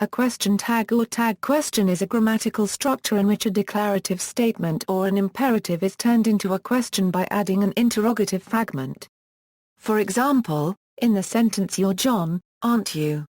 A question tag or tag question is a grammatical structure in which a declarative statement or an imperative is turned into a question by adding an interrogative fragment. For example, in the sentence "You're John, aren't you?"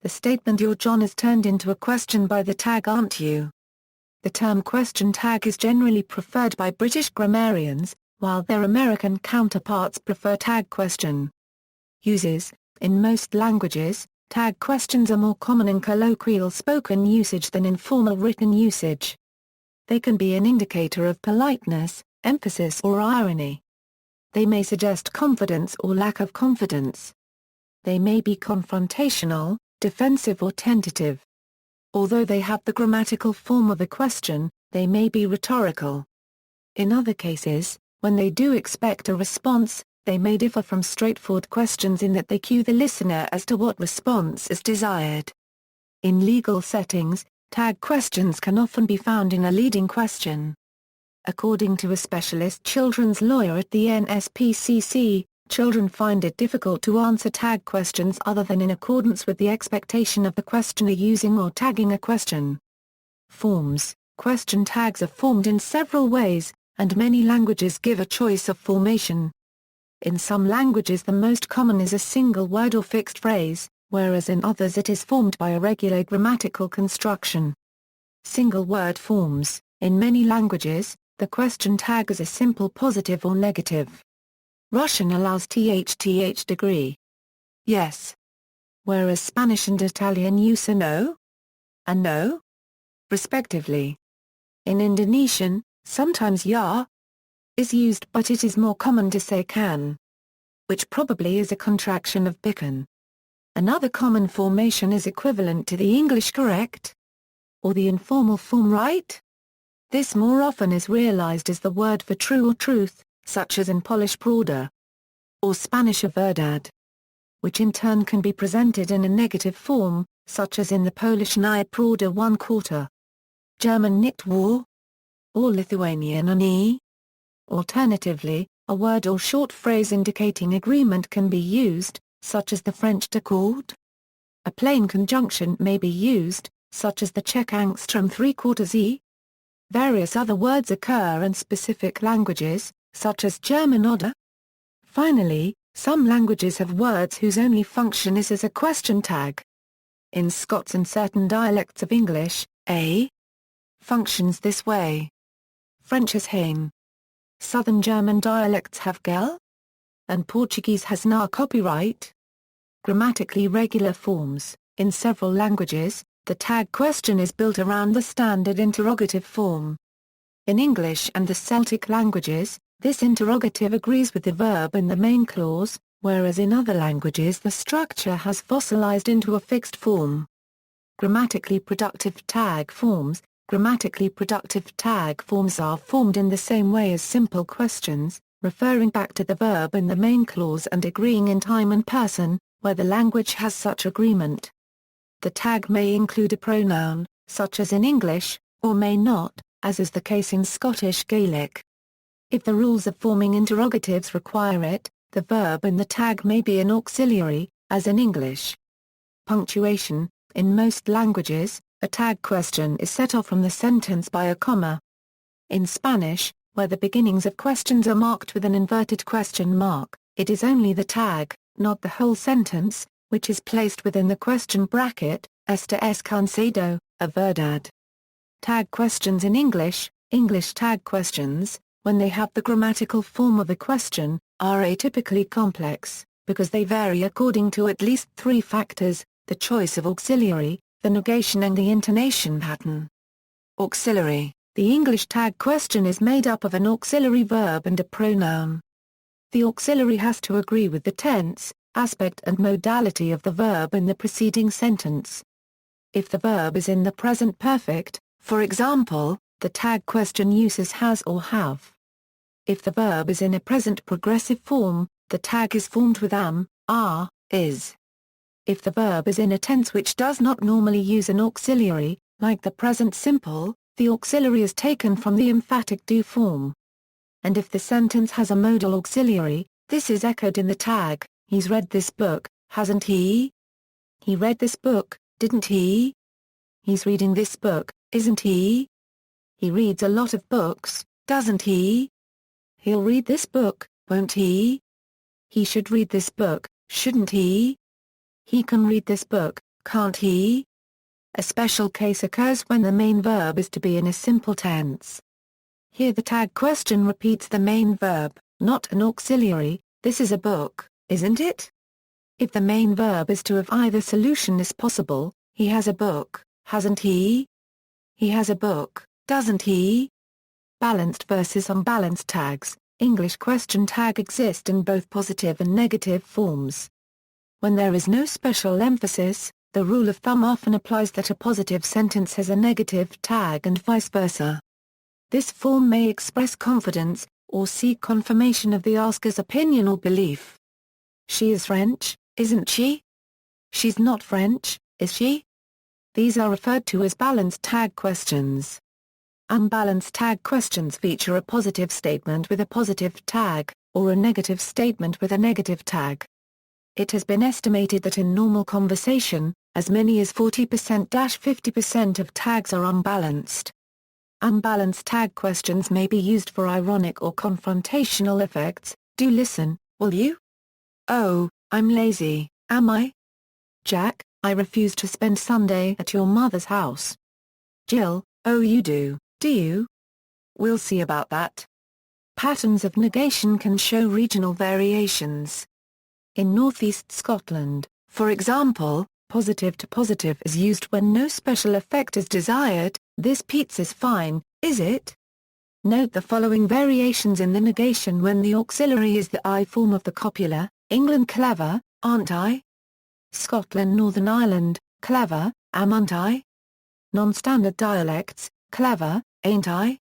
the statement "You're John" is turned into a question by the tag "aren't you?" The term question tag is generally preferred by British grammarians, while their American counterparts prefer tag question. Uses: in most languages, tag questions are more common in colloquial spoken usage than in formal written usage. They can be an indicator of politeness, emphasis or irony. They may suggest confidence or lack of confidence. They may be confrontational, defensive or tentative. Although they have the grammatical form of a question, they may be rhetorical. In other cases, when they do expect a response, they may differ from straightforward questions in that they cue the listener as to what response is desired. In legal settings, tag questions can often be found in a leading question. According to a specialist children's lawyer at the NSPCC, children find it difficult to answer tag questions other than in accordance with the expectation of the questioner using or tagging a question. Forms: question tags are formed in several ways, and many languages give a choice of formation. In some languages the most common is a single word or fixed phrase, whereas in others it is formed by a regular grammatical construction. Single word forms: in many languages, the question tag is a simple positive or negative. Russian allows th degree. Yes. Whereas Spanish and Italian use a no and no, respectively. In Indonesian, sometimes ya is used, but it is more common to say can, which probably is a contraction of bican. Another common formation is equivalent to the English correct or the informal form right. This more often is realized as the word for true or truth, such as in Polish prawda, or Spanish a verdad, which in turn can be presented in a negative form, such as in the Polish nie prawda 1/4, German nicht wahr, or Lithuanian a nie. Alternatively, a word or short phrase indicating agreement can be used, such as the French d'accord. A plain conjunction may be used, such as the Czech angstrom 3/4 Various other words occur in specific languages, such as German oder. Finally, some languages have words whose only function is as a question tag. In Scots and certain dialects of English, a functions this way. French has hein. Southern German dialects have gel, and Portuguese has na copyright. Grammatically regular forms: in several languages, the tag question is built around the standard interrogative form. In English and the Celtic languages, this interrogative agrees with the verb in the main clause, whereas in other languages the structure has fossilized into a fixed form. Grammatically productive tag forms: grammatically productive tag forms are formed in the same way as simple questions, referring back to the verb in the main clause and agreeing in time and person, where the language has such agreement. The tag may include a pronoun, such as in English, or may not, as is the case in Scottish Gaelic. If the rules of forming interrogatives require it, the verb in the tag may be an auxiliary, as in English. Punctuation: in most languages, a tag question is set off from the sentence by a comma. In Spanish, where the beginnings of questions are marked with an inverted question mark, it is only the tag, not the whole sentence, which is placed within the question bracket. Esta es cansado, a verdad. Tag questions in English: English tag questions, when they have the grammatical form of a question, are atypically complex, because they vary according to at least three factors: the choice of auxiliary, the negation and the intonation pattern. Auxiliary: the English tag question is made up of an auxiliary verb and a pronoun. The auxiliary has to agree with the tense, aspect and modality of the verb in the preceding sentence. If the verb is in the present perfect, for example, the tag question uses has or have. If the verb is in a present progressive form, the tag is formed with am, are, is. If the verb is in a tense which does not normally use an auxiliary, like the present simple, the auxiliary is taken from the emphatic do form. And if the sentence has a modal auxiliary, this is echoed in the tag: he's read this book, hasn't he? He read this book, didn't he? He's reading this book, isn't he? He reads a lot of books, doesn't he? He'll read this book, won't he? He should read this book, shouldn't he? He can read this book, can't he? A special case occurs when the main verb is to be in a simple tense. Here the tag question repeats the main verb, not an auxiliary. This is a book, isn't it? If the main verb is to have either solution is possible, he has a book, hasn't he? He has a book, doesn't he? Balanced versus unbalanced tags. English question tag exist in both positive and negative forms. When there is no special emphasis, the rule of thumb often applies that a positive sentence has a negative tag and vice versa. This form may express confidence, or seek confirmation of the asker's opinion or belief. She is French, isn't she? She's not French, is she? These are referred to as balanced tag questions. Unbalanced tag questions feature a positive statement with a positive tag, or a negative statement with a negative tag. It has been estimated that in normal conversation, as many as 40%-50% of tags are unbalanced. Unbalanced tag questions may be used for ironic or confrontational effects. Do listen, will you? Oh, I'm lazy, am I? Jack, I refuse to spend Sunday at your mother's house. Jill, oh you do you? We'll see about that. Patterns of negation can show regional variations. In northeast Scotland, for example, positive to positive is used when no special effect is desired. This pizza's fine, is it? Note the following variations in the negation when the auxiliary is the I form of the copula. England clever, aren't I? Scotland Northern Ireland, clever, amn't I? Non-standard dialects, clever, ain't I?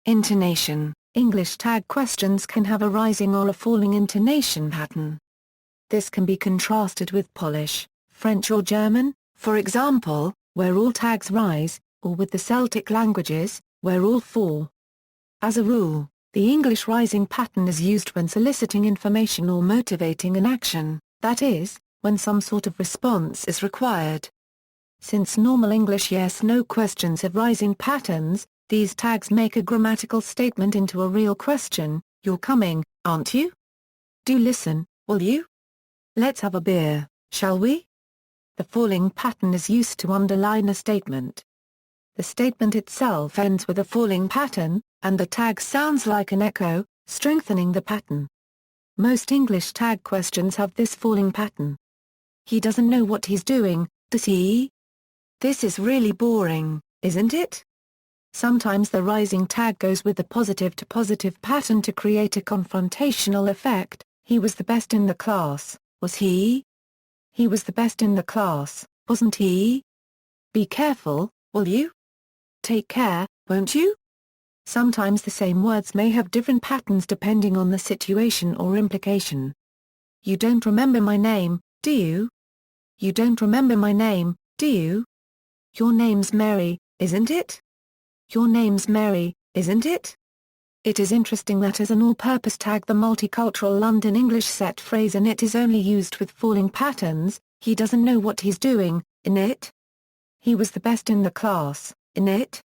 Intonation. English tag questions can have a rising or a falling intonation pattern. This can be contrasted with Polish, French or German, for example, where all tags rise, or with the Celtic languages, where all fall. As a rule, the English rising pattern is used when soliciting information or motivating an action, that is, when some sort of response is required. Since normal English yes-no questions have rising patterns, these tags make a grammatical statement into a real question. You're coming, aren't you? Do listen, will you? Let's have a beer, shall we? The falling pattern is used to underline a statement. The statement itself ends with a falling pattern, and the tag sounds like an echo, strengthening the pattern. Most English tag questions have this falling pattern. He doesn't know what he's doing, does he? This is really boring, isn't it? Sometimes the rising tag goes with the positive to positive pattern to create a confrontational effect. He was the best in the class, was he? He was the best in the class, wasn't he? Be careful, will you? Take care, won't you? Sometimes the same words may have different patterns depending on the situation or implication. You don't remember my name, do you? You don't remember my name, do you? Your name's Mary, isn't it? Your name's Mary, isn't it? It is interesting that as an all-purpose tag the multicultural London English set phrase in it is only used with falling patterns. He doesn't know what he's doing, in it. He was the best in the class, in it.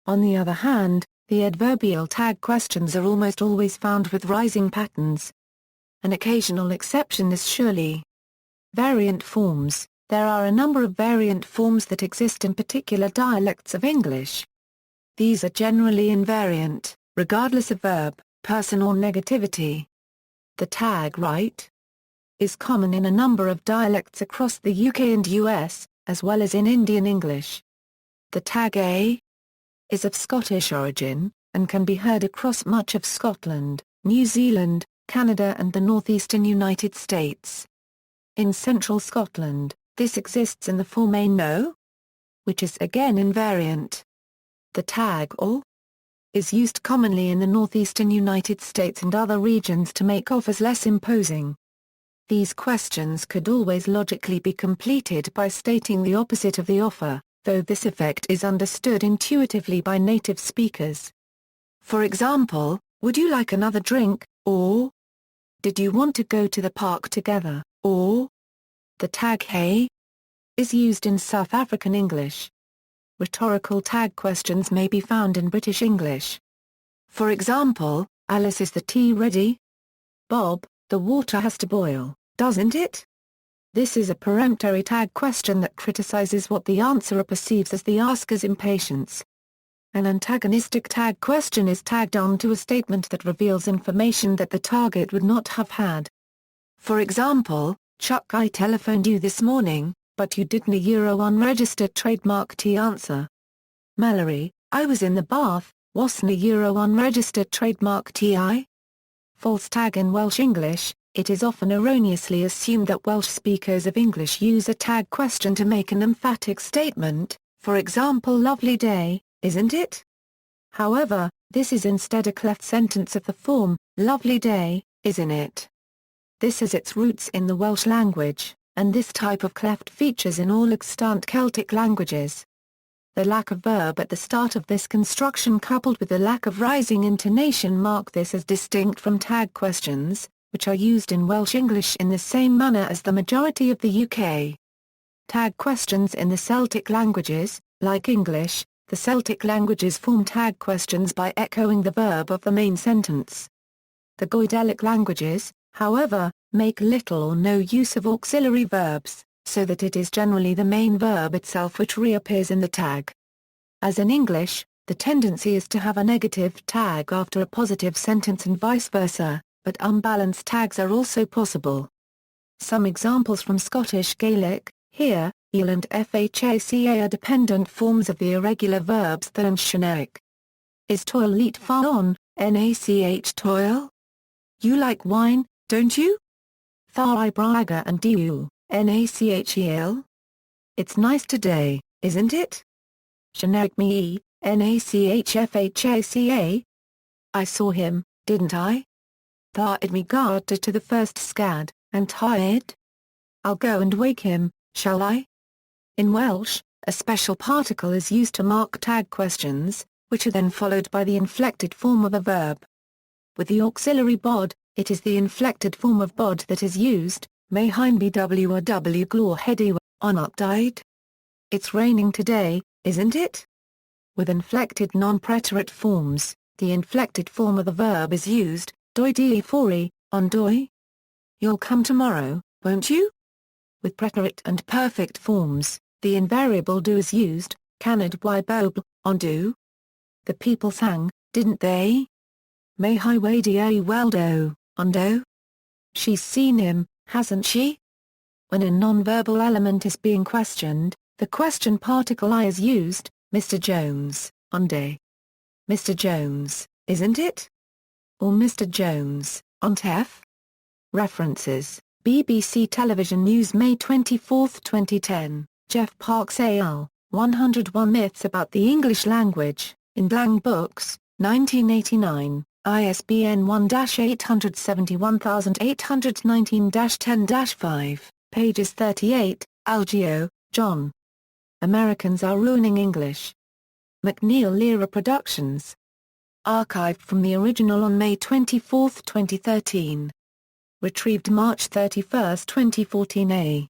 On the other hand, the adverbial tag questions are almost always found with rising patterns. An occasional exception is surely. Variant forms. There are a number of variant forms that exist in particular dialects of English. These are generally invariant, regardless of verb, person or negativity. The tag right is common in a number of dialects across the UK and US, as well as in Indian English. The tag a is of Scottish origin, and can be heard across much of Scotland, New Zealand, Canada and the northeastern United States. In central Scotland, this exists in the form a no, which is again invariant. The tag or is used commonly in the northeastern United States and other regions to make offers less imposing. These questions could always logically be completed by stating the opposite of the offer, though this effect is understood intuitively by native speakers. For example, would you like another drink, or did you want to go to the park together, or the tag hey is used in South African English. Rhetorical tag questions may be found in British English. For example, Alice, is the tea ready? Bob, the water has to boil, doesn't it? This is a peremptory tag question that criticizes what the answerer perceives as the asker's impatience. An antagonistic tag question is tagged on to a statement that reveals information that the target would not have had. For example, Chuck, I telephoned you this morning, but you didn't. Unregistered trademark T answer. Mallory, I was in the bath, wasn't. Unregistered trademark TI? False tag. In Welsh English, it is often erroneously assumed that Welsh speakers of English use a tag question to make an emphatic statement, for example, lovely day, isn't it? However, this is instead a cleft sentence of the form, lovely day, isn't it? This has its roots in the Welsh language, and this type of cleft features in all extant Celtic languages. The lack of verb at the start of this construction coupled with the lack of rising intonation mark this as distinct from tag questions, which are used in Welsh English in the same manner as the majority of the UK. Tag questions in the Celtic languages, like English, the Celtic languages form tag questions by echoing the verb of the main sentence. The Goidelic languages, however, make little or no use of auxiliary verbs, so that it is generally the main verb itself which reappears in the tag. As in English, the tendency is to have a negative tag after a positive sentence and vice versa, but unbalanced tags are also possible. Some examples from Scottish Gaelic: here, eel and fhaca are dependent forms of the irregular verbs the and shaneric. Is toil leat far on, nach toil? You like wine, don't you? Thar I braga and diu, nach. It's nice today, isn't it? Shaneric me, nachfhaca. I saw him, didn't I? Thar id me garda to the first scad, and tired? I'll go and wake him, shall I? In Welsh, a special particle is used to mark tag questions, which are then followed by the inflected form of a verb. With the auxiliary bod, it is the inflected form of bod that is used, may hein bw or w glor hedi on up died? It's raining today, isn't it? With inflected non-preterite forms, the inflected form of the verb is used, doi di fori, on doi? You'll come tomorrow, won't you? With preterite and perfect forms, the invariable do is used, canad y bob, on do? The people sang, didn't they? May hi wadio weldo, on do? She's seen him, hasn't she? When a non-verbal element is being questioned, the question particle I is used, Mr. Jones, on day. Mr. Jones, isn't it? Or Mr. Jones, on tef? References: BBC Television News, May 24, 2010, Jeff Parks al., 101 Myths About the English Language, in Blang Books, 1989, ISBN 1-871819-10-5, pages 38, Algeo, John. Americans Are Ruining English. McNeil Lehrer Productions. Archived from the original on May 24, 2013. Retrieved March 31, 2014.